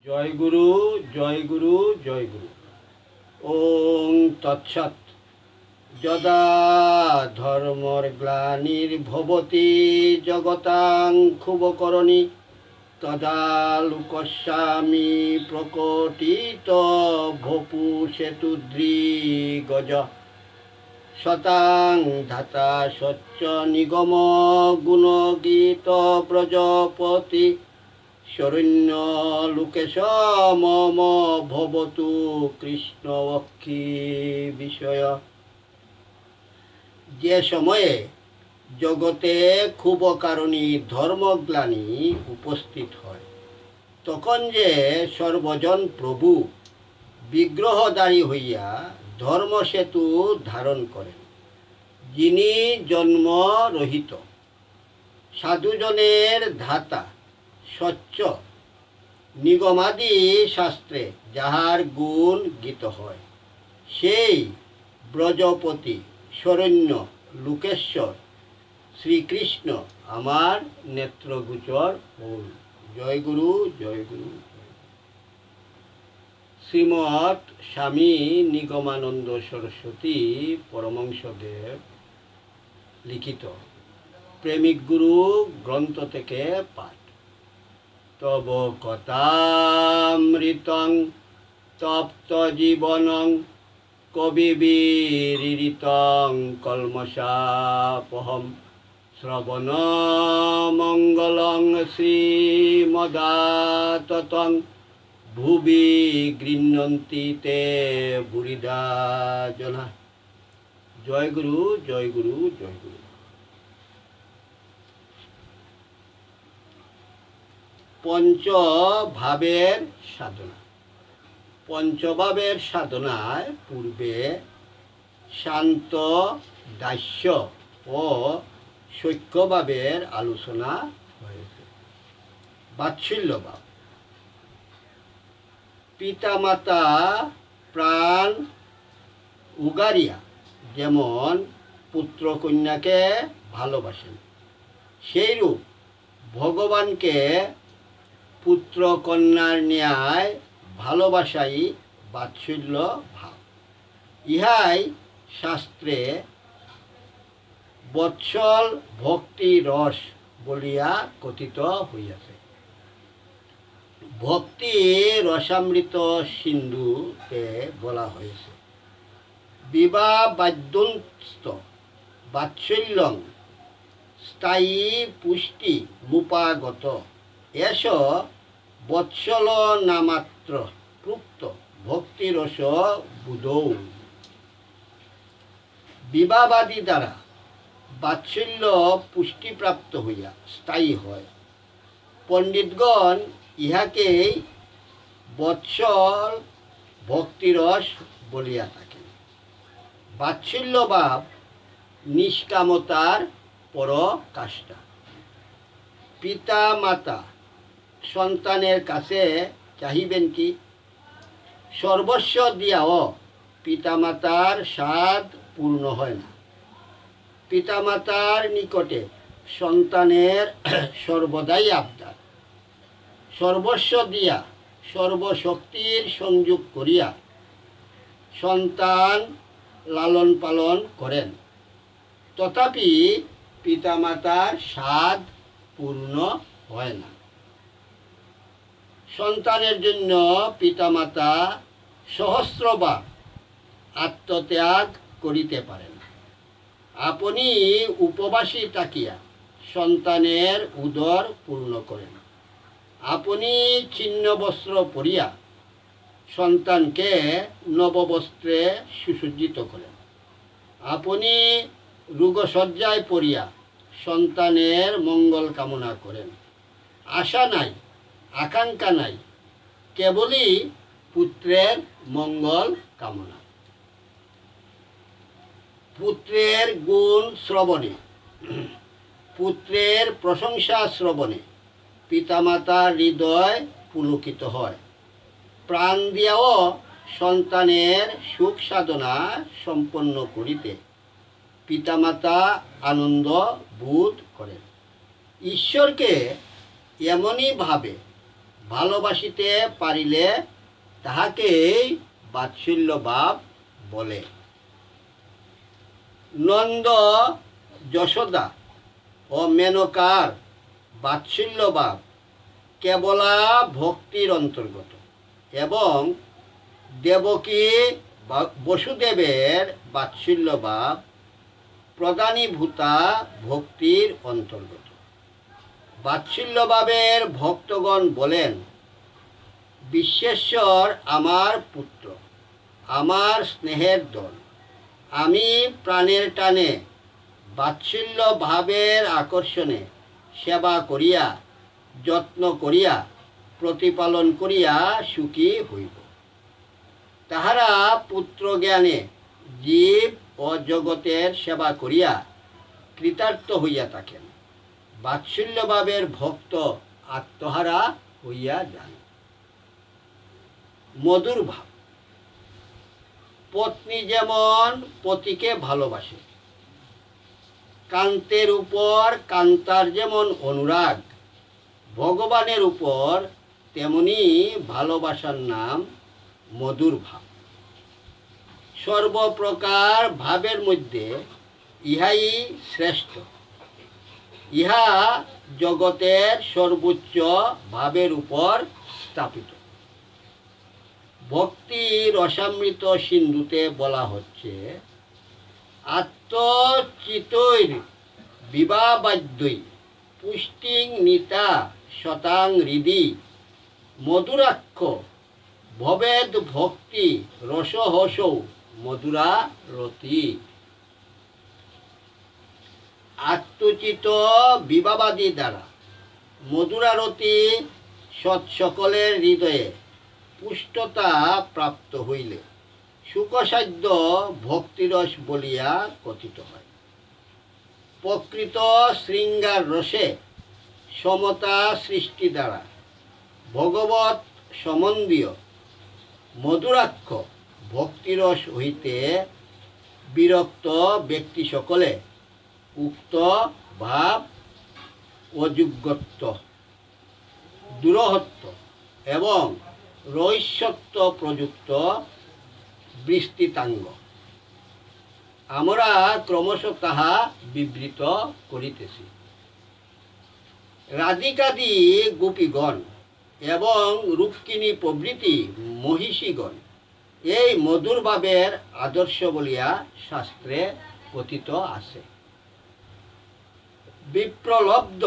জয় গুরু, জয় গুরু, জয় গুরু। ওং তৎসৎ। যদা ধর্মর গ্লানির্ভবতি জগতাং ক্ষুবকরণী তদা লোকস্বামী প্রকটিত ভপু সেতুদ্রিগজ শতাং ধাতা সচ্চ নিগম গুণগীত প্রজপতি শরণ্য লোকেশ মম ভবতু কৃষ্ণবক্ষী বিষয়। যে সময়ে জগতে খুব কারণী ধর্মগ্লানি উপস্থিত হয়, তখন যে সর্বজন প্রভু বিগ্রহধারী হইয়া ধর্মসেতু ধারণ করেন, যিনি জন্মরহিত, সাধুজনের ধাতা, স্বচ্ছ, নিগমাদি শাস্ত্রে যাহার গুণ গীত হয়, সেই ব্রজপতি শরণ্য লোকেশ্বর শ্রীকৃষ্ণ আমার নেত্রগোচর হন। জয় গুরু, জয় গুরু। শ্রীমৎ স্বামী নিগমানন্দ সরস্বতী পরমহংসদেব লিখিত প্রেমিক গুরু গ্রন্থ থেকে পাঠ। তব কথামৃতং তপ্ত জীবনং কবিবীরিতং কলমশাপহম শ্রবণ মঙ্গলং শ্রীমদাততং ভুবি গৃহ্ণন্তি তে বুরিদা জনা। জয় গুরু, জয় গুরু, জয় গুরু। পঞ্চভাবের সাধনা। পঞ্চভাবের সাধনায় পূর্বে শান্ত, দাস্য ও সখ্যভাবের আলোচনা হয়েছে। বাৎসল্যভাব। পিতামাতা প্রাণ উগারিয়া যেমন পুত্র কন্যাকে ভালোবাসেন, সেইরূপ ভগবানকে পুত্র কন্যার ন্যায় ভালোবাসাই বাৎসল্য ভাব। ইহাই শাস্ত্রে বৎসল ভক্তি রস বলিয়া কথিত হইয়াছে। ভক্তি রসামৃত সিন্ধুতে বলা হয়েছে, বিবাহ বাদ্যস্ত বাৎসল্যং স্থায়ী পুষ্টি মুপাগত এস বৎসল নামাত্র প্রুক্ত ভক্তিরস বুধৌ। বিবাহবাদী দ্বারা বাৎসল্য পুষ্টিপ্রাপ্ত হইয়া স্থায়ী হয়। পণ্ডিতগণ ইহাকেই বৎসল ভক্তিরস বলিয়া থাকেন। বাৎসল্যভাব নিষ্কামতার পরাকাষ্ঠা। পিতা মাতা সন্তানের কাছে চাহিবেন কি? সর্বস্ব দিয়াও পিতামাতার স্বাদ পূর্ণ হয় না। পিতামাতার নিকটে সন্তানের সর্বদাই আবদার। সর্বস্ব দিয়া সর্বশক্তির সংযোগ করিয়া সন্তান লালন পালন করেন, তথাপি পিতামাতার স্বাদ পূর্ণ হয় না। সন্তানের জন্য পিতামাতা সহস্রবার আত্মত্যাগ করিতে পারেন। আপনি উপবাসী থাকিয়া সন্তানের উদর পূর্ণ করেন। আপনি ছিন্ন বস্ত্র পরিয়া সন্তানকে নববস্ত্রে সুসজ্জিত করেন। আপনি রোগশয্যায় পড়িয়া সন্তানের মঙ্গল কামনা করেন। আশা নাই, আকাঙ্ক্ষা নাই, কেবলই পুত্রের মঙ্গল কামনা। পুত্রের গুণ শ্রবণে, পুত্রের প্রশংসা শ্রবণে পিতামাতার হৃদয় পুলকিত হয়। প্রাণ দিয়াও সন্তানের সুখ সাধনা সম্পন্ন করিতে পিতামাতা আনন্দ বোধ করেন। ঈশ্বরকে এমনই ভাবে ভালোবাসিতে পারিলে তাহাকেই বাৎসল্য ভাব বলে। নন্দ যশোদা ও মেনকার বাৎসল্য ভাব কেবলা ভক্তির অন্তর্গত এবং দেবকী বসুদেবের বাৎসল্য ভাব প্রদানীভূতা ভক্তির অন্তর্গত। বাৎসল্যভাবের ভক্তগণ বলেন, বিশ্বেশ্বর আমার পুত্র, আমার স্নেহের দল, আমি প্রাণের টানে বাৎসল্য ভাবের আকর্ষণে সেবা করিয়া যত্ন করিয়া প্রতিপালন করিয়া সুখী হইব। তাহারা পুত্র জ্ঞানে জীব ও জগতের সেবা করিয়া কৃতার্থ হইয়া থাকেন। বাৎসল্যভাবের ভক্ত আত্মহারা হইয়া যান। মধুর ভাব। পত্নী যেমন পতিকে ভালোবাসে, কান্তের উপর কান্তার যেমন অনুরাগ, ভগবানের উপর তেমনি ভালোবাসার নাম মধুর ভাব। সর্বপ্রকার ভাবের মধ্যে ইহাই শ্রেষ্ঠ। ইহা জগতের সর্বোচ্চ ভাবের উপর স্থাপিত। ভক্তি রসামৃত সিন্ধুতে বলা হচ্ছে, আত্মচিতৈর বিবাবাদ্যই পুষ্টিং নিতা শতাং হৃদি মধুরাক্ষ ভবেদ ভক্তি রসহসৌ মধুরা রতি। আত্মচিত বিবাবাদী দ্বারা মধুরারতি সৎসকলের হৃদয়ে পুষ্টতা প্রাপ্ত হইলে সুখসাধ্য ভক্তিরস বলিয়া কথিত হয়। প্রকৃত শৃঙ্গার রসে সমতা সৃষ্টি দ্বারা ভগবৎ সম্বন্ধীয় মধুরাক্ষ ভক্তিরস হইতে বিরক্ত ব্যক্তি সকলে উক্ত ভাব অযোগ্যত্ব, দুরহত্ব এবং রহস্যত্ব প্রযুক্ত বিস্তৃতাঙ্গ আমরা ক্রমশ তাহা বিবৃত করিতেছি। রাধিকাদি গোপীগণ এবং রুক্মিণী প্রভৃতি মহিষীগণ এই মধুর ভাবের আদর্শ বলিয়া শাস্ত্রে কথিত আছে। বিপ্রলব্ধ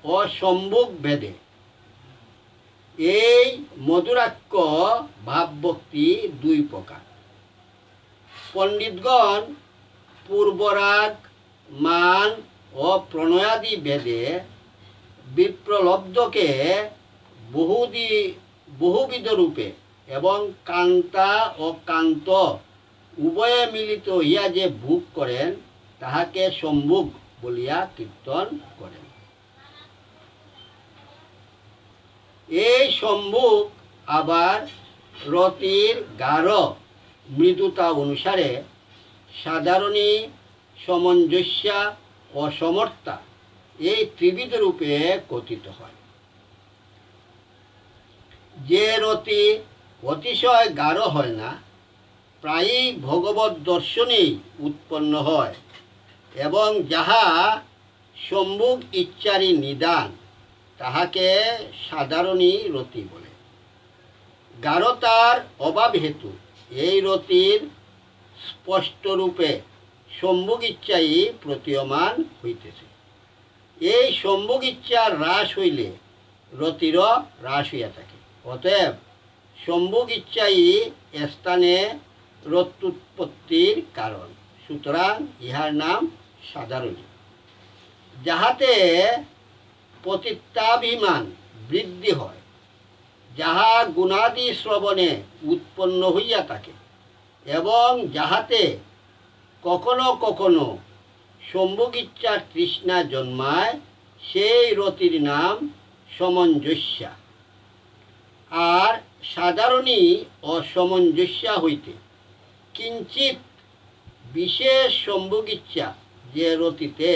ও সম্ভোগ ভেদে এই মধুরাক্ষ ভাবভক্তি দুই প্রকার। পণ্ডিতগণ পূর্বরাগ মান ও প্রণয়াদি ভেদে বিপ্রলব্ধকে বহুবিধ রূপে এবং কান্তা ও কান্ত উভয়ে মিলিত হইয়া যে ভোগ করেন তাহাকে সম্ভোগ বলিয়া কীর্তন করেন। এই সম্ভোগ আবার রতির গাঢ় মৃদুতা অনুসারে সাধারণী, সমঞ্জস্যা ও সমর্থা এই ত্রিবিধ রূপে কথিত হয়। যে রতি অতিশয় গাঢ় হয় না, প্রায়ই ভগবৎ দর্শনেই উৎপন্ন হয় এবং যাহা সম্ভোগ ইচ্ছারই নিদান, তাহাকে সাধারণী রতি বলে। গাঢ়তার অভাব হেতু এই রতির স্পষ্টরূপে সম্ভোগ ইচ্ছাই প্রতীয়মান হইতেছে। এই সম্ভোগ ইচ্ছা হ্রাস হইলে রতিরও হ্রাস হইয়া থাকে। অতএব সম্ভোগ ইচ্ছাই স্থানে রত্যুৎপত্তির কারণ। সুতরাং ইহার নাম সাধারণী। যাহাতে পতিতাভিমান বৃদ্ধি হয়, যাহা গুণাদি শ্রবণে উৎপন্ন হইয়া থাকে এবং যাহাতে কখনো কখনো সম্ভোগ ইচ্ছার তৃষ্ণা জন্মায়, সেই রতির নাম সমঞ্জস্যা। আর সাধারণী ও সমঞ্জস্যা হইতে কিঞ্চিত বিশেষ সম্ভোগ ইচ্ছা যে রতিতে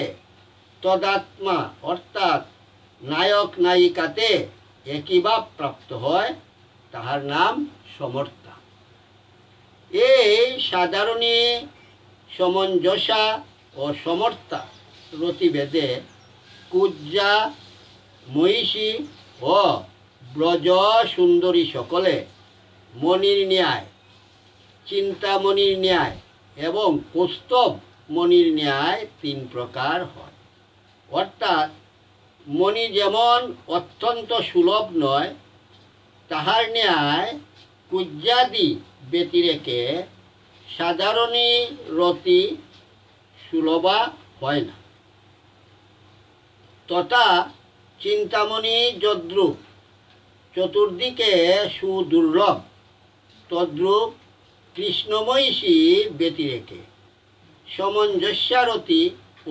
তদাত্মা অর্থাৎ নায়ক নায়িকাতে একই ভাব প্রাপ্ত হয়, তাহার নাম সমর্থা। এই সাধারণী, সমঞ্জসা ও সমর্থা রতিভেদে কুজ্জা, মহিষী ও ব্রজ সুন্দরী সকলে মণির ন্যায়, চিন্তামণির ন্যায় এবং কৌস্তব মণির ন্যায় তিন প্রকার হয়। অর্থাৎ মণি যেমন অত্যন্ত সুলভ নয়, তাহার ন্যায় কুজ্জাদি ব্যতিরেকে সাধারণী রতি সুলভা হয় না। তথা চিন্তামণি যদ্রূপ চতুর্দিকে সুদুর্লভ, তদ্রূপ কৃষ্ণমহিষী ব্যতিরেকে সমঞ্জস্যারতি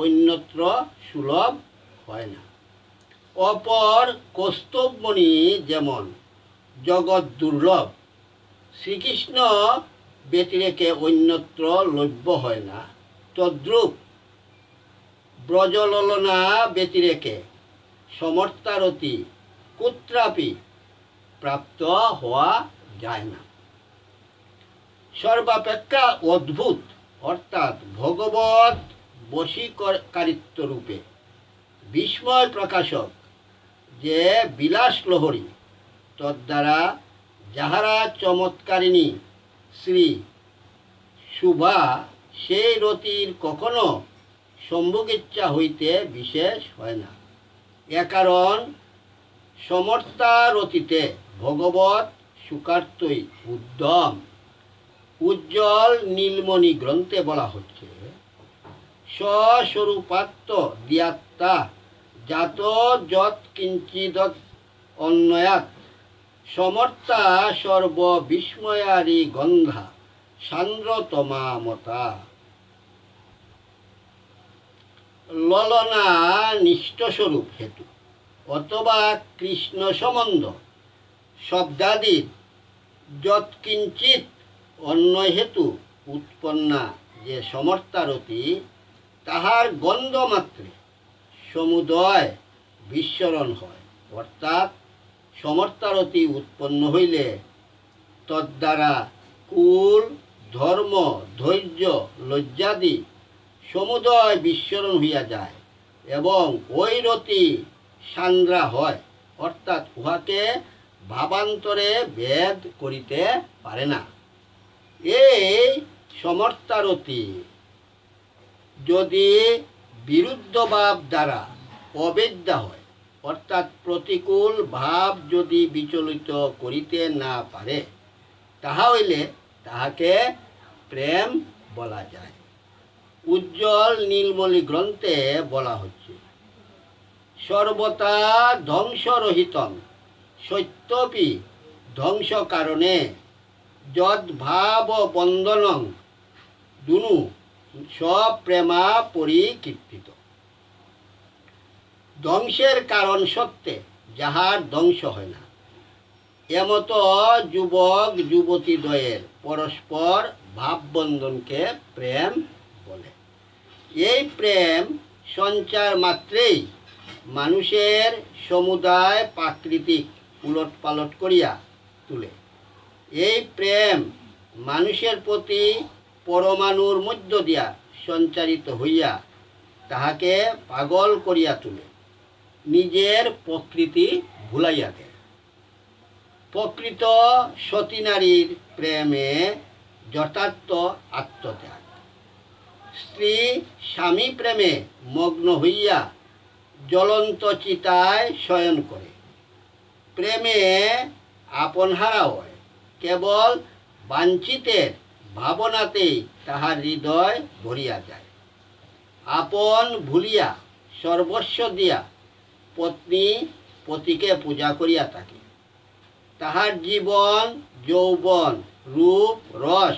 অন্যত্র সুলভ হয় না। অপর কৌস্তবমণি যেমন জগৎ দুর্লভ, শ্রীকৃষ্ণ ব্যতিরেকে অন্যত্র লভ্য হয় না, তদ্রূপ ব্রজললনা ব্যতিরেকে সমর্থারতি কুত্রাপি প্রাপ্ত হওয়া যায় না। সর্বাপেক্ষা অদ্ভুত অর্থাৎ ভগবৎ বশীকারিত্ব রূপে বিস্ময় প্রকাশক যে বিলাস লহরী, তদ্বারা যাহারা চমৎকারিণী শ্রী শুভা, সেই রতির কখনো সম্ভোগিচ্ছা হইতে বিশেষ হয় না। এ কারণ সমর্থা রতিতে ভগবৎ সুখার্থই উদ্যম। উজ্জ্বল নীলমণি গ্রন্থে বলা হচ্ছে, স্বস্বরূপাত্ম দিয়াত্তা জাত যৎ কিঞ্চিদৎ অন্বয়াৎ সমর্থা সর্ববিস্ময়ারি গন্ধা সান্দ্রতমামতা। ললনা নিষ্ঠস্বরূপ হেতু অথবা কৃষ্ণ সম্বন্ধ শব্দাদির যৎকিঞ্চিত অন্য হেতু উৎপন্না যে সমর্থারতি, তাহার গন্ধমাত্রে সমুদয় বিস্মরণ হয়। অর্থাৎ সমর্থারতি উৎপন্ন হইলে তদ্বারা কুল, ধর্ম, ধৈর্য, লজ্জাদি সমুদয় বিস্মরণ হইয়া যায় এবং ওই রতি সান্দ্রা হয়। অর্থাৎ উহাকে ভাবান্তরে ভেদ করিতে পারে না। এই সমর্থারতি যদি বিরুদ্ধ ভাব দ্বারা অবেদ্যা হয়, অর্থাৎ প্রতিকূল ভাব যদি বিচলিত করিতে না পারে, তাহা হইলে তাহাকে প্রেম বলা যায়। উজ্জ্বল নীলমণি গ্রন্থে বলা হচ্ছে, সর্বতা ধ্বংসরহিতং সত্যপি ধ্বংস কারণে যদ্ভাব বন্দনং দুনু সপ্রেমা পরিকীর্তিত। ধ্বংসের কারণ সত্ত্বে যাহার ধ্বংস হয় না, এমত যুবক যুবতীদ্বয়ের পরস্পর ভাববন্ধনকে প্রেম বলে। এই প্রেম সঞ্চার মাত্রেই মানুষের সমুদায় প্রাকৃতিক উলটপালট করিয়া তুলে। এই প্রেম মানুষের প্রতি পরমাণুর মধ্য দিয়া সঞ্চারিত হইয়া তাহাকে পাগল করিয়া তুলে, নিজের প্রকৃতি ভুলাইয়া দেয়। প্রকৃত সতী নারীর প্রেমে যথার্থ আত্মত্যাগ। স্ত্রী স্বামী প্রেমে মগ্ন হইয়া জ্বলন্ত চিতায় শয়ন করে। প্রেমে আপনহারা হয়, কেবল বাঞ্ছিতের ভাবনাতেই তাহার হৃদয় ভরিয়া যায়। আপন ভুলিয়া সর্বস্ব দিয়া পত্নী পতিকে পূজা করিয়া থাকে। তাহার জীবন, যৌবন, রূপ, রস,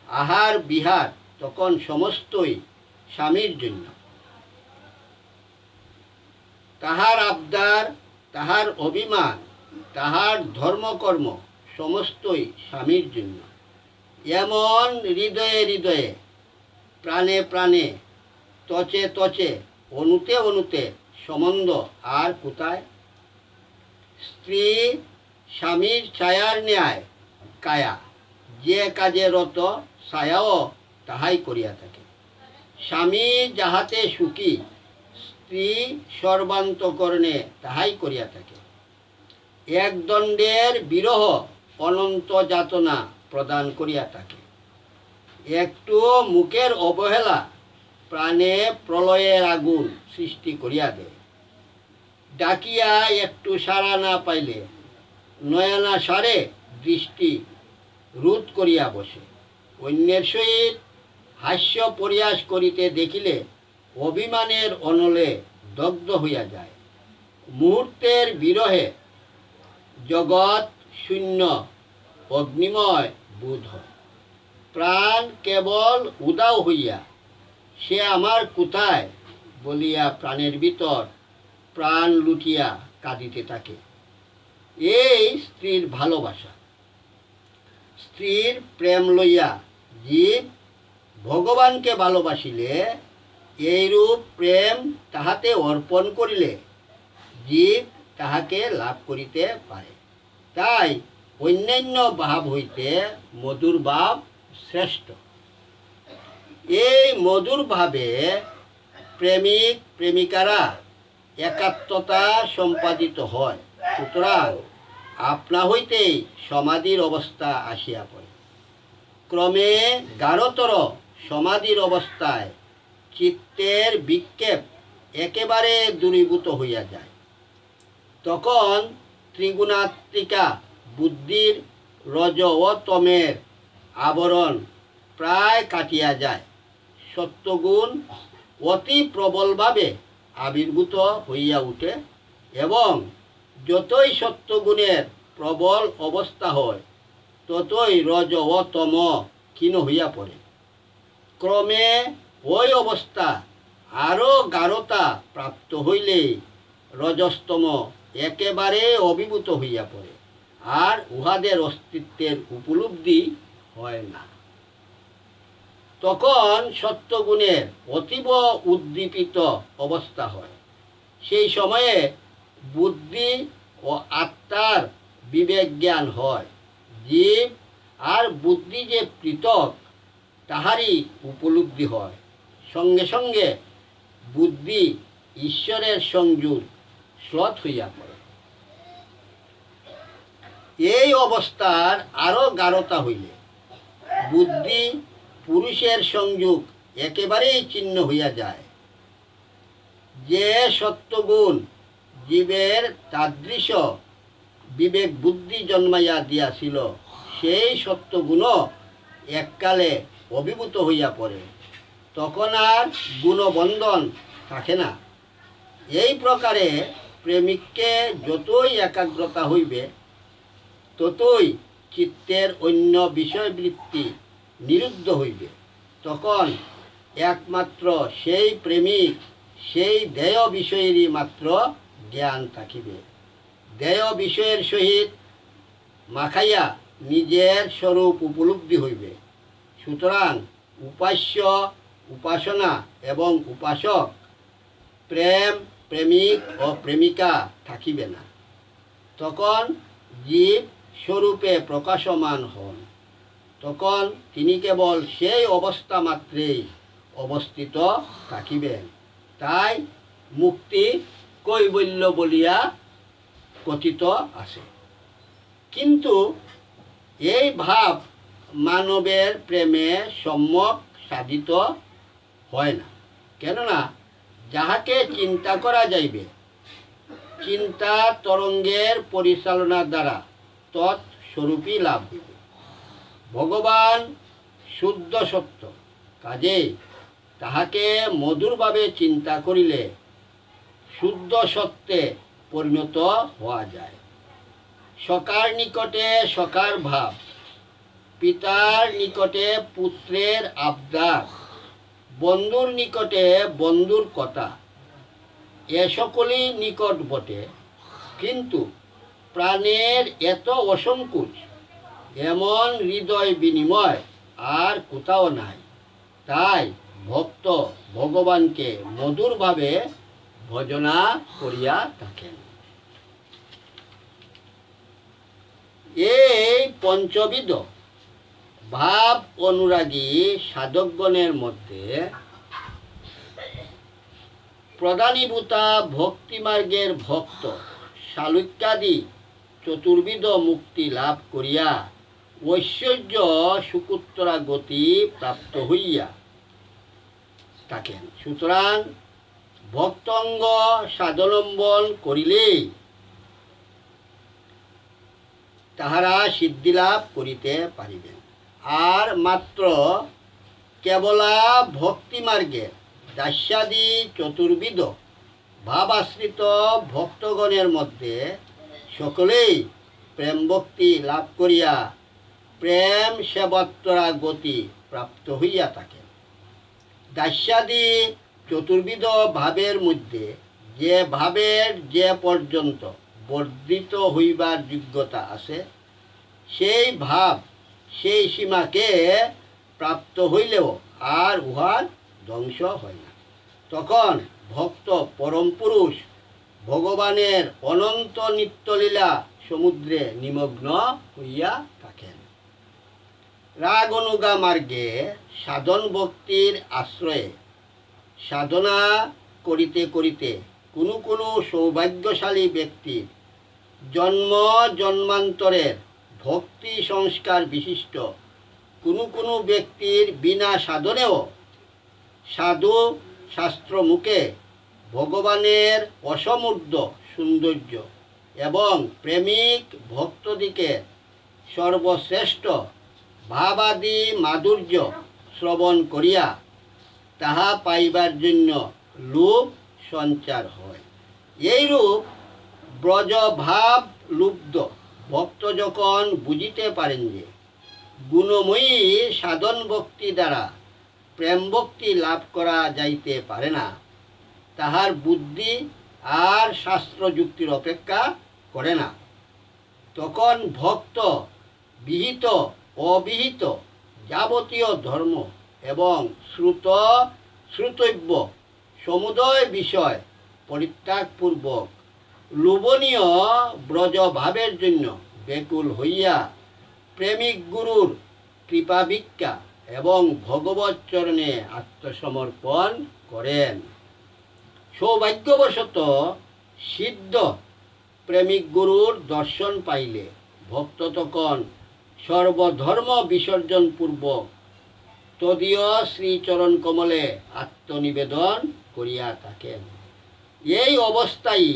আহার বিহার তখন সমস্তই স্বামীর জন্য। তাহার আবদার, তাহার অভিমান, তাহার ধর্মকর্ম সমস্তই স্বামীর জন্য। এমন হৃদয়ে হৃদয়ে, প্রাণে প্রাণে, তচে তচে, অনুতে অনুতে সম্বন্ধ আর কোথায়? স্ত্রী স্বামীর ছায়ার ন্যায় কায়া, যে কাজে রত ছায়াও তাহাই করিয়া থাকে। স্বামী যাহাতে সুখী, স্ত্রী সর্বান্তকরণে তাহাই করিয়া থাকে। এক দণ্ডের বিরহ অনন্ত যাতনা প্রদান করিয়া থাকে। একটু মুখের অবহেলা প্রাণে প্রলয়ের আগুন সৃষ্টি করিয়া দেয়। ডাকিয়া একটু সাড়া না পাইলে নয়নাসারে দৃষ্টি রোধ করিয়া বসে। অন্যের সহিত হাস্য পরিহাস করিতে দেখিলে অভিমানের অনলে দগ্ধ হইয়া যায়। মুহূর্তের বিরহে জগৎ শূন্য অগ্নিময় বোধ হয়। প্রাণ কেবল উদাও হইয়া সে আমার কোথায় বলিয়া প্রাণের ভিতর প্রাণ লুটিয়া কাঁদিতে থাকে। এই স্ত্রীর ভালোবাসা। স্ত্রীর প্রেম লইয়া জীব ভগবানকে ভালোবাসিলে এইরূপ প্রেম তাহাতে অর্পণ করিলে জীব তাহাকে লাভ করিতে পারে। তাই অন্যান্য ভাব হইতে মধুর ভাব শ্রেষ্ঠ। এই মধুর ভাবে প্রেমিক প্রেমিকারা একাত্মতা সম্পাদিত হয়। সুতরাং আপনা হইতেই সমাধির অবস্থা আসিয়া পড়ে। ক্রমে গাঢ়তর সমাধির অবস্থায় চিত্তের বিক্ষেপ একেবারে দূরীভূত হইয়া যায়। তখন ত্রিগুণাত্মিকা বুদ্ধির রজ ও তমের আবরণ প্রায় কাটিয়া যায়। সত্যগুণ অতি প্রবলভাবে আবির্ভূত হইয়া উঠে এবং যতই সত্যগুণের প্রবল অবস্থা হয় ততই রজ ও তম ক্ষীণ হইয়া পড়ে। ক্রমে ওই অবস্থা আরও গাঢ়তা প্রাপ্ত হইলে রজস্তম একেবারে অভিভূত হইয়া পড়ে, আর উহাদের অস্তিত্বের উপলব্ধি হয় না। তখন সত্যগুণের অতীব উদ্দীপিত অবস্থা হয়। সেই সময়ে বুদ্ধি ও আত্মার বিবেক জ্ঞান হয়। জীব আর বুদ্ধি যে পৃথক তাহারই উপলব্ধি হয়। সঙ্গে সঙ্গে বুদ্ধি ঈশ্বরের সংযোগ শ্লথ হইয়া পড়ে। এই অবস্থার আরও গাঢ়তা হইলে বুদ্ধি পুরুষের সংযোগ একেবারেই ছিন্ন হইয়া যায়। যে সত্যগুণ জীবের তাদৃশ বিবেক বুদ্ধি জন্মাইয়া দিয়াছিল, সেই সত্যগুণও এককালে অভিভূত হইয়া পড়ে। তখন আর গুণবন্ধন থাকে না। এই প্রকারে প্রেমিককে যতই একাগ্রতা হইবে ততই চিত্তের অন্য বিষয়বৃত্তি নিরুদ্ধ হইবে। তখন একমাত্র সেই প্রেমিক সেই দেয় বিষয়েরই মাত্র জ্ঞান থাকিবে। দেয় বিষয়ের সহিত মাখাইয়া নিজের স্বরূপ উপলব্ধি হইবে। সুতরাং উপাস্য, উপাসনা এবং উপাসক, প্রেম, প্রেমিক ও প্রেমিকা থাকিবে না। তখন জীব স্বরূপে প্রকাশমান হন। তখন তিনি কেবল সেই অবস্থা মাত্রেই অবস্থিত থাকিবেন। তাই মুক্তি কৈবল্য বলিয়া কথিত আছে। কিন্তু এই ভাব মানবের প্রেমে সম্যক সাধিত হয় না। কেননা যাহাকে চিন্তা করা যাইবে, চিন্তা তরঙ্গের পরিচালনার দ্বারা তৎস্বরূপই লাভ হইবে। ভগবান শুদ্ধ সত্য, কাজেই তাহাকে মধুরভাবে চিন্তা করিলে শুদ্ধ সত্যে পরিণত হওয়া যায়। সখার নিকটে সখার ভাব, পিতার নিকটে পুত্রের আবদার, বন্ধুর নিকটে বন্ধুর কথা, এ সকলই নিকট বটে। কিন্তু প্রাণের এত অসংকোচ, এমন হৃদয় বিনিময় আর কোথাও নাই। তাই ভক্ত ভগবানকে মধুরভাবে ভজনা করিয়া থাকেন। এই পঞ্চবিধ ভাব অনুরাগী সাধকগণের মধ্যে প্রধানীভূতা ভক্তিমার্গের ভক্ত শালুক্যাদি চতুর্বিধ মুক্তি লাভ করিয়া ঐশ্বর্য সুকুত্তরা গতি প্রাপ্ত হইয়া থাকেন। সুতরাং ভক্তঙ্গ সাধনম্বন করিলেই তাহারা সিদ্ধিলাভ করিতে পারিবেন। আর মাত্র কেবলা ভক্তিমার্গের দাস্যাদি চতুর্বিধ ভাবাশ্রিত ভক্তগণের মধ্যে সকলেই প্রেম ভক্তি লাভ করিয়া প্রেম সেবত্তরা গতি প্রাপ্ত হইয়া থাকে। দাস্যাদি চতুর্বিধ ভাবের মধ্যে যে ভাবের যে পর্যন্ত বর্ধিত হইবার যোগ্যতা আছে, সেই ভাব সেই সীমাকে প্রাপ্ত হইলেও আর উহার ধ্বংস হয় না। তখন ভক্ত পরম পুরুষ ভগবানের অনন্ত নিত্যলীলা সমুদ্রে নিমগ্ন হইয়া থাকেন। রাগ অনুগা মার্গে সাধন ভক্তির আশ্রয়ে সাধনা করিতে করিতে কোনো কোনো সৌভাগ্যশালী ব্যক্তির জন্ম জন্মান্তরের ভক্তি সংস্কার বিশিষ্ট কোনো কোনো ব্যক্তির বিনা সাধনেও সাধু শাস্ত্র মুখে ভগবানের অসমুদ্র সৌন্দর্য এবং প্রেমিক ভক্তদিকে সর্বশ্রেষ্ঠ ভাবাদি মাধুর্য শ্রবণ করিয়া তাহা পাইবার জন্য লোভ সঞ্চার হয়। এইরূপ ব্রজভাব লুব্ধ ভক্ত যখন বুঝিতে পারেন যে গুণময়ী সাধন ভক্তি দ্বারা প্রেম ভক্তি লাভ করা যাইতে পারে না, তাহার বুদ্ধি আর শাস্ত্র যুক্তির অপেক্ষা করে না, তখন ভক্ত বিহিত অবিহিত যাবতীয় ধর্ম এবং শ্রুতব্য সমুদয় বিষয় পরিত্যাগপূর্বক লোভনীয় ব্রজভাবের জন্য ব্যাকুল হইয়া প্রেমিক গুরুর কৃপা ভিক্ষা এবং ভগবৎ চরণে আত্মসমর্পণ করেন। সৌভাগ্যবশত সিদ্ধ প্রেমিক গুরুর দর্শন পাইলে ভক্ত তখন সর্বধর্ম বিসর্জন পূর্বক তদীয় শ্রীচরণ কমলে আত্মনিবেদন করিয়া থাকেন। এই অবস্থায়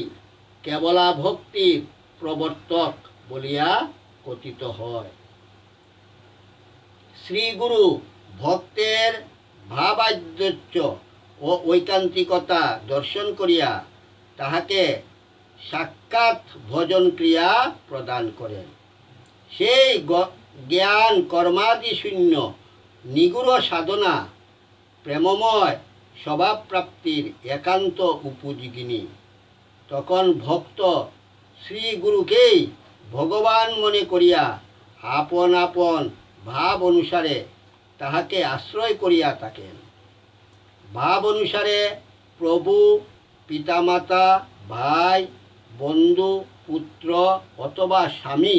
কেবলা ভক্তির প্রবর্তক বলিয়া কথিত হয়। শ্রীগুরু ভক্তের ভাবাধ্যক্ষ ও ঐকান্তিকতা দর্শন করিয়া তাহাকে সাক্ষাৎ ভজন ক্রিয়া প্রদান করেন। সেই জ্ঞান কর্মাদি শূন্য নিগুড় সাধনা প্রেমময় স্বভাবপ্রাপ্তির একান্ত উপযোগিনী। তখন ভক্ত শ্রীগুরুকেই ভগবান মনে করিয়া আপন আপন ভাব অনুসারে তাহাকে আশ্রয় করিয়া থাকেন। ভাব অনুসারে প্রভু, পিতামাতা, ভাই, বন্ধু, পুত্র অথবা স্বামী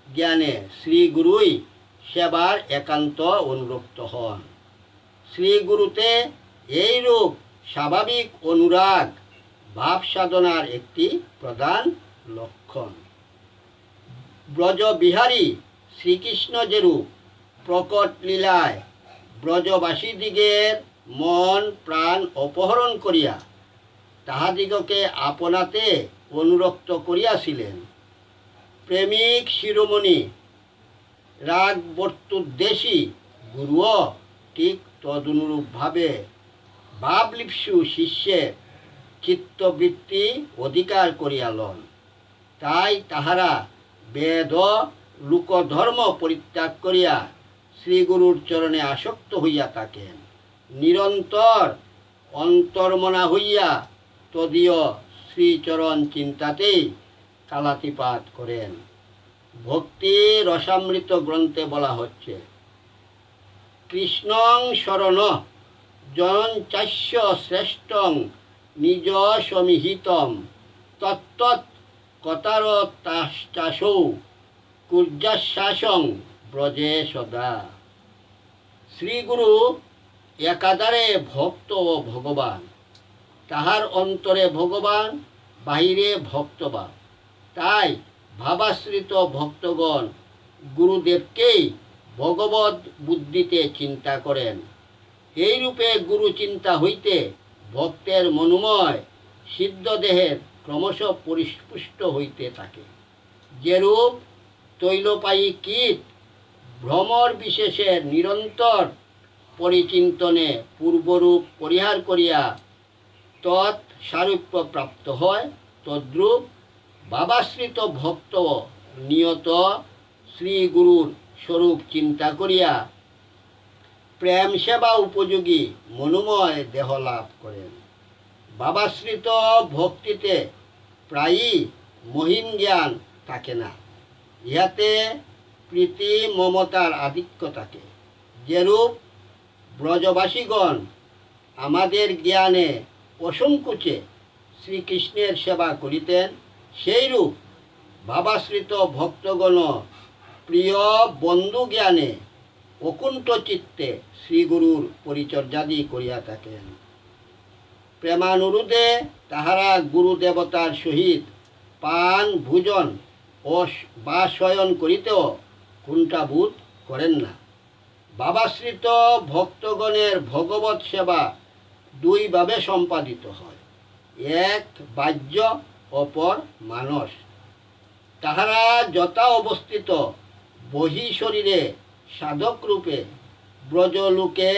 জ্ঞানে শ্রীগুরুই সেবার একান্ত অনুরক্ত হন। শ্রীগুরুতে এইরূপ স্বাভাবিক অনুরাগ ভাব সাধনার একটি প্রধান লক্ষণ। ব্রজবিহারী শ্রীকৃষ্ণ যেরূপ প্রকট লীলায় ব্রজবাসীদিগের মন প্রাণ অপহরণ করিয়া তাহাদিগকে আপনাতে অনুরক্ত করিয়াছিলেন, প্রেমিক শিরোমণি রাগবর্তুদ্দেশী গুরুও ঠিক তদনুরূপভাবে ভাবলিপ্সু শিষ্যের চিত্তবৃত্তি অধিকার করিয়া লন। তাই তাহারা বেদ লোকধর্ম পরিত্যাগ করিয়া শ্রীগুরুর চরণে আসক্ত হইয়া থাকেন। নিরন্তর অন্তর্মনা হইয়া তদীয় শ্রীচরণ চিন্তাতেই কালাতিপাত করেন। ভক্তি রসামৃত গ্রন্থে বলা হচ্ছে, কৃষ্ণং শরণ জনঞ্চাস্য শ্রেষ্ঠং নিজ সমীহিতম তত্তৎ কতারতাশ্চাসৌ কুর্যাশ্বাসং ব্রজে সদা। শ্রীগুরু একাধারে ভক্ত ও ভগবান, তাহার অন্তরে ভগবান, বাহিরে ভক্তবান। তাই ভাবাশ্রিত ভক্তগণ গুরুদেবকেই ভগবত বুদ্ধিতে চিন্তা করেন। এইরূপে গুরু চিন্তা হইতে ভক্তের মনোময় সিদ্ধদেহের ক্রমশ পরিপুষ্ট হইতে থাকে। যেরূপ তৈলপায়ী কীট ভ্রমর বিশেষের নিরন্তর পরিচিন্তনে পূর্বরূপ পরিহার করিয়া তৎসারূপ্য প্রাপ্ত হয়, তদ্রূপ বাবাশ্রিত ভক্ত নিয়ত শ্রীগুরুর স্বরূপ চিন্তা করিয়া প্রেম সেবা উপযোগী মনোময় দেহ লাভ করেন। বাবাশ্রিত ভক্তিতে প্রায়ই মহিম জ্ঞান থাকে না, ইহাতে প্রীতি মমতার আধিক্য থাকে। যেরূপ ব্রজবাসীগণ আমাদের জ্ঞানে অসংকোচে শ্রীকৃষ্ণের সেবা করিতেন, সেইরূপ ভাবাশ্রিত ভক্তগণ প্রিয় বন্ধু জ্ঞানে অকুণ্ঠ চিত্তে শ্রীগুরুর পরিচর্যাদি করিয়া থাকেন। প্রেমানুরোধে তাহারা গুরুদেবতার সহিত পান ভোজন ও বা শয়ন করিতেও কুণ্ঠাবোধ করেন না। বাবাশ্রিত ভক্তগণের ভগবত সেবা দুইভাবে সম্পাদিত হয়, এক বাহ্য, অপর মানস। তাহারা যথা অবস্থিত বহি শরীরে সাধকরূপে ব্রজলোকে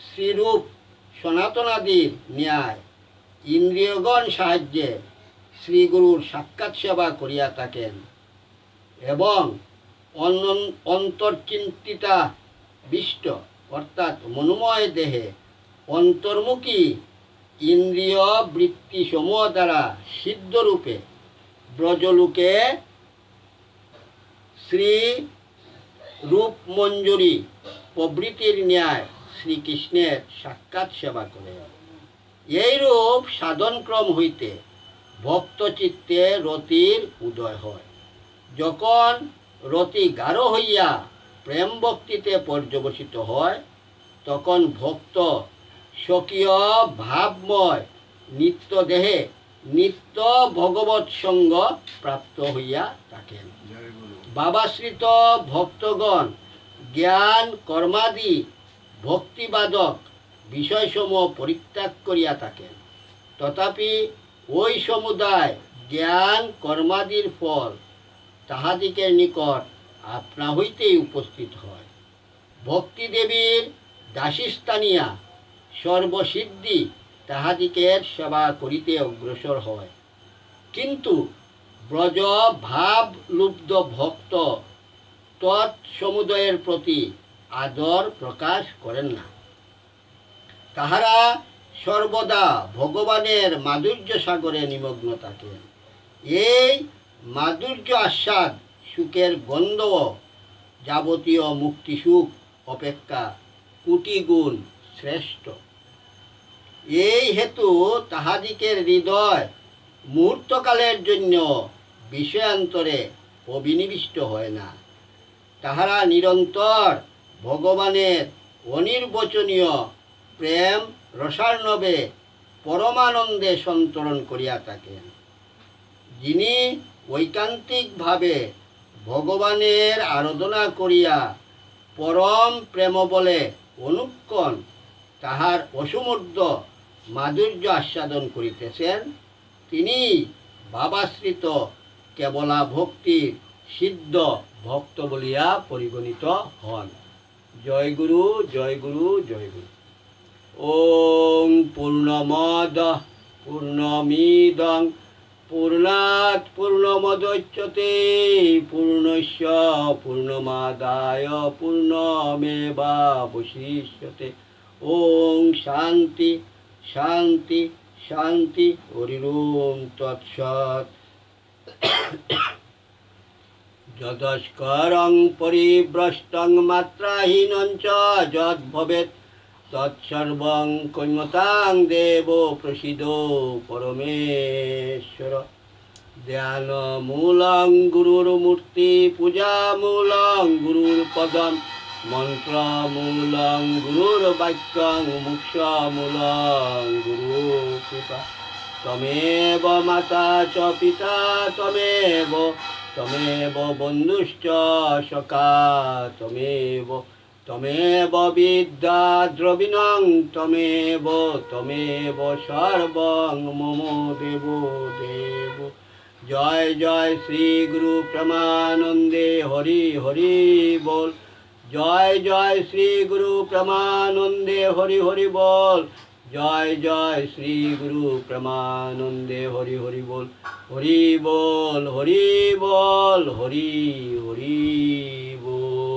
শ্রীরূপ সনাতনাদির ন্যায় ইন্দ্রিয়গণ সাহায্যে শ্রীগুরুর সাক্ষাৎ সেবা করিয়া থাকেন এবং অন্তর্চিন্তিতা বিষ্ট অর্থাৎ মনোময় দেহে অন্তর্মুখী ইন্দ্রিয় বৃত্তি সমূহ দ্বারা সিদ্ধরূপে ব্রজলোকে শ্রী রূপমঞ্জুরি প্রভৃতির ন্যায় শ্রীকৃষ্ণের সাক্ষাৎ সেবা করে। এইরূপ সাধনক্রম হইতে ভক্তচিত্তে রতির উদয় হয়। যখন রতি গাঢ় হইয়া প্রেম ভক্তিতে পর্যবসিত হয়, তখন ভক্ত স্বকীয় ভাবময় নিত্য দেহে নিত্য ভগবৎ সঙ্গ প্রাপ্ত হইয়া থাকেন। বাবাশ্রিত ভক্তগণ জ্ঞান কর্মাদি ভক্তিবাদক বিষয়সমূহ পরিত্যাগ করিয়া থাকেন, তথাপি ওই সমুদায় জ্ঞান কর্মাদির ফল তাহাদিকের নিকট আপনা হইতেই উপস্থিত হয়। ভক্তিদেবীর দাসীস্থানীয়া সর্বসিদ্ধি তাহাদিকের সেবা করিতে অগ্রসর হয়, কিন্তু ব্রজ ভাব লুব্ধ ভক্ত তৎসমুদয়ের প্রতি আদর প্রকাশ করেন না। তাহারা সর্বদা ভগবানের মাধুর্য সাগরে নিমগ্ন থাকেন। এই মাধুর্য আস্বাদ সুখের গন্ধ যাবতীয় মুক্তিসুখ অপেক্ষা কোটি গুণ শ্রেষ্ঠ। এই হেতু তাহাদিকের হৃদয় মুহূর্তকালের জন্য বিষয়ান্তরে অবিনিবিষ্ট হয় না। তাহারা নিরন্তর ভগবানের অনির্বচনীয় প্রেম রসার্ণবে পরমানন্দে সন্তরণ করিয়া থাকেন। যিনি ঐকান্তিকভাবে ভগবানের আরাধনা করিয়া পরম প্রেম বলে অনুক্ষণ তাহার অসমুদ্র মাধুর্য আস্বাদন করিতেছেন, তিনি বাবাশ্রিত কেবলা ভক্তির সিদ্ধ ভক্ত বলিয়া পরিগণিত হন। জয় গুরু, জয় গুরু, জয় গুরু। ওং পূর্ণমদ পূর্ণমিদং পূর্ণাৎ পূর্ণমদচ্যতে পূর্ণস্য পূর্ণমাদায় পূর্ণমেবাবশিষ্যতে। ওং শান্তি শান্তি শান্তি। হরি ওম তৎসৎ। যদস্করং পরিভ্রষ্টং মাত্রাহীনং চ যদ্ভবেৎ তৎসর্বং কর্মতাং দেব প্রসিদো পরমেশ্বর। ধ্যানমূলং গুরুর্মূর্তি পূজামূলং গুরুর্পদম মন্ত্রমূলং গুরুর্বাক্যং মোক্ষমূলং গুরুকৃপা তমেব মাতা চ পিতা তমেব বন্ধুশ্চ সখা তমেব বিদ্যা দ্রবিণং তমেব সর্বং মম দেব দেব। জয় জয় শ্রী গুরু প্রেমানন্দে হরি হরি বল। জয় জয় শ্রী গুরু প্রেমানন্দে হরি হরি বল। জয় জয় শ্রী গুরু প্রেমানন্দে হরি হরি বল। হরি বল হরি বল হরি হরি বল।